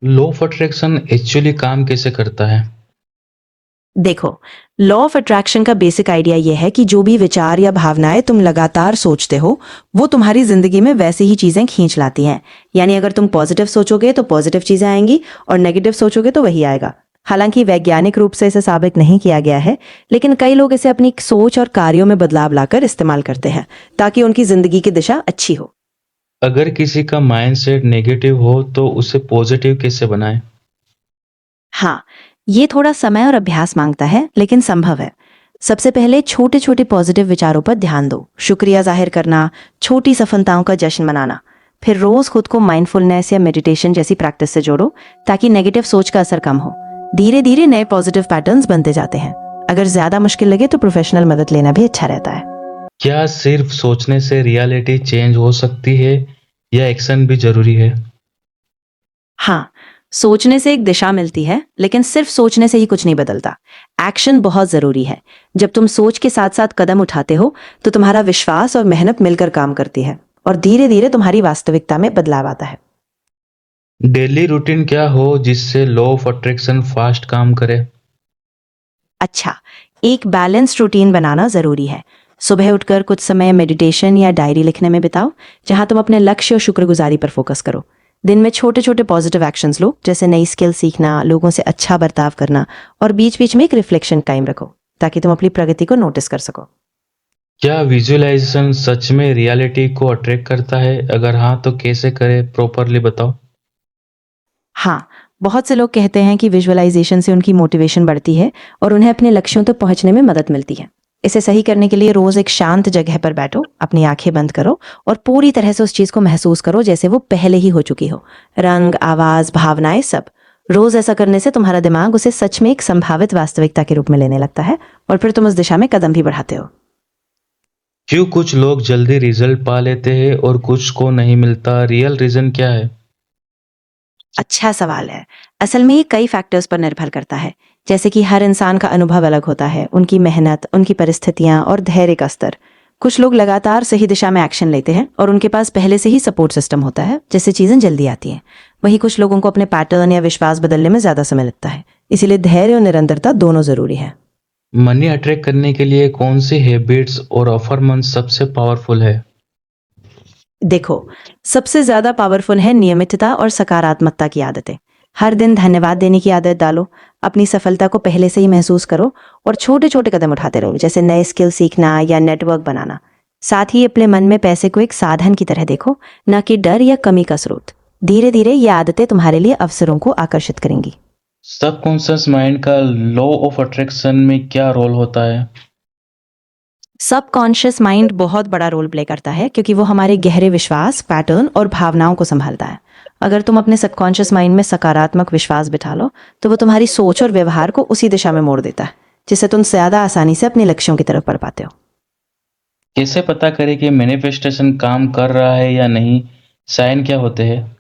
Law of attraction actually काम कैसे करता है? देखो, लॉ ऑफ अट्रैक्शन का बेसिक आइडिया यह है कि जो भी विचार या भावनाएं तुम लगातार सोचते हो वो तुम्हारी जिंदगी में वैसे ही चीजें खींच लाती हैं। यानी अगर तुम पॉजिटिव सोचोगे तो पॉजिटिव चीजें आएंगी और नेगेटिव सोचोगे तो वही आएगा। हालांकि वैज्ञानिक रूप से इसे साबित नहीं किया गया है, लेकिन कई लोग इसे अपनी सोच और कार्यों में बदलाव लाकर इस्तेमाल करते हैं ताकि उनकी जिंदगी की दिशा अच्छी हो। अगर किसी का माइंडसेट नेगेटिव हो तो उसे पॉजिटिव कैसे बनाएं? हाँ, ये थोड़ा समय और अभ्यास मांगता है, लेकिन संभव है। सबसे पहले छोटे छोटे पॉजिटिव विचारों पर ध्यान दो, शुक्रिया जाहिर करना, छोटी सफलताओं का जश्न मनाना। फिर रोज खुद को माइंडफुलनेस या मेडिटेशन जैसी प्रैक्टिस से जोड़ो ताकि नेगेटिव सोच का असर कम हो। धीरे धीरे नए पॉजिटिव पैटर्न्स बनते जाते हैं। अगर ज्यादा मुश्किल लगे तो प्रोफेशनल मदद लेना भी अच्छा रहता है। क्या सिर्फ सोचने से रियलिटी चेंज हो सकती है या एक्शन भी जरूरी है? हाँ, सोचने से एक दिशा मिलती है, लेकिन सिर्फ सोचने से ही कुछ नहीं बदलता। एक्शन बहुत जरूरी है। जब तुम सोच के साथ साथ कदम उठाते हो तो तुम्हारा विश्वास और मेहनत मिलकर काम करती है और धीरे धीरे तुम्हारी वास्तविकता में बदलाव आता है। डेली रूटीन क्या हो जिससे लॉ ऑफ अट्रैक्शन फास्ट काम करे? अच्छा, एक बैलेंस्ड रूटीन बनाना जरूरी है। सुबह उठकर कुछ समय मेडिटेशन या डायरी लिखने में बिताओ, जहां तुम अपने लक्ष्य और शुक्रगुजारी पर फोकस करो। दिन में छोटे छोटे पॉजिटिव एक्शंस लो, जैसे नई स्किल सीखना, लोगों से अच्छा बर्ताव करना, और बीच बीच में एक रिफ्लेक्शन टाइम रखो ताकि तुम अपनी प्रगति को नोटिस कर सको। क्या विजुअलाइजेशन सच में रियलिटी को अट्रैक्ट करता है? अगर हाँ तो कैसे करे, प्रॉपरली बताओ। हाँ, बहुत से लोग कहते हैं कि विजुअलाइजेशन से उनकी मोटिवेशन बढ़ती है और उन्हें अपने लक्ष्यों तक पहुंचने में मदद मिलती है। इसे सही करने के लिए रोज एक शांत जगह पर बैठो, अपनी आंखें बंद करो और पूरी तरह से उस चीज को महसूस करो जैसे वो पहले ही हो चुकी हो। रंग, आवाज, भावनाएं, सब। रोज ऐसा करने से तुम्हारा दिमाग उसे सच में एक संभावित वास्तविकता के रूप में लेने लगता है और फिर तुम उस दिशा में कदम भी बढ़ाते हो। क्यों कुछ लोग जल्दी रिजल्ट पा लेते हैं और कुछ को नहीं मिलता? रियल रीजन क्या है? अच्छा सवाल है। असल में ये कई फैक्टर्स पर निर्भर करता है। जैसे कि हर इंसान का अनुभव अलग होता है, उनकी मेहनत, उनकी परिस्थितियां और धैर्य का स्तर। कुछ लोग लगातार सही दिशा में एक्शन लेते हैं और उनके पास पहले से ही सपोर्ट सिस्टम होता है, जिससे चीजें जल्दी आती हैं। वहीं कुछ लोगों को अपने पैटर्न या विश्वास बदलने में ज्यादा समय लगता है। इसीलिए धैर्य और निरंतरता दोनों जरूरी है। मनी अट्रैक्ट करने के लिए कौन सी हैबिट्स और अफर्मेशन सबसे पावरफुल है? देखो, सबसे ज्यादा पावरफुल है नियमितता और सकारात्मकता की आदतें। हर दिन धन्यवाद देने की आदत डालो, अपनी सफलता को पहले से ही महसूस करो और छोटे छोटे कदम उठाते रहो, जैसे नए स्किल सीखना या नेटवर्क बनाना। साथ ही अपने मन में पैसे को एक साधन की तरह देखो, न कि डर या कमी का स्रोत। धीरे धीरे ये आदतें तुम्हारे लिए अवसरों को आकर्षित करेंगी। सबकॉन्शियस माइंड का लॉ ऑफ अट्रैक्शन में क्या रोल होता है? सबकॉन्शियस माइंड बहुत बड़ा रोल प्ले करता है, क्योंकि वो हमारे गहरे विश्वास, पैटर्न और भावनाओं को संभालता है। अगर तुम अपने सबकॉन्शियस माइंड में सकारात्मक विश्वास बिठा लो तो वो तुम्हारी सोच और व्यवहार को उसी दिशा में मोड़ देता है, जिससे तुम ज्यादा आसानी से अपने लक्ष्यों की तरफ बढ़ पाते हो। कैसे पता करें कि मैनिफेस्टेशन काम कर रहा है या नहीं? साइन क्या होते हैं?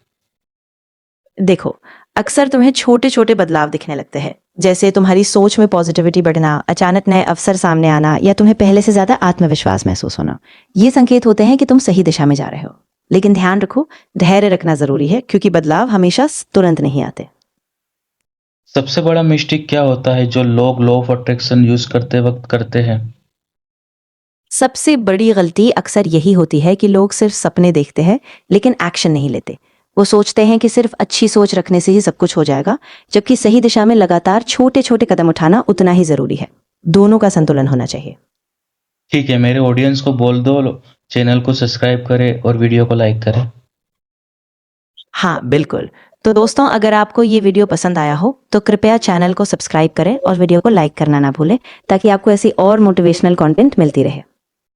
देखो, अक्सर तुम्हें छोटे छोटे बदलाव दिखने लगते हैं, जैसे तुम्हारी सोच में पॉजिटिविटी बढ़ना, अचानक नए अवसर सामने आना, या तुम्हें पहले से ज्यादा आत्मविश्वास महसूस होना। ये संकेत होते हैं कि तुम सही दिशा में जा रहे हो। लेकिन ध्यान रखो, धैर्य रखना जरूरी है, क्योंकि बदलाव हमेशा तुरंत नहीं आते। सबसे बड़ा मिस्टेक क्या होता है जो लोग लॉ ऑफ अट्रैक्शन यूज करते वक्त करते हैं? सबसे बड़ी गलती अक्सर यही होती है कि लोग सिर्फ सपने देखते हैं लेकिन एक्शन नहीं लेते। वो सोचते हैं कि सिर्फ अच्छी सोच रखने से ही सब कुछ हो जाएगा, जबकि सही दिशा में लगातार छोटे छोटे कदम उठाना उतना ही जरूरी है। दोनों का संतुलन होना चाहिए। ठीक है, मेरे ऑडियंस को बोल दो चैनल को सब्सक्राइब करें और वीडियो को लाइक करें। हाँ, बिल्कुल। तो दोस्तों, अगर आपको ये वीडियो पसंद आया हो तो कृपया चैनल को सब्सक्राइब करें और वीडियो को लाइक करना ना भूलें, ताकि आपको ऐसी और मोटिवेशनल कंटेंट मिलती रहे।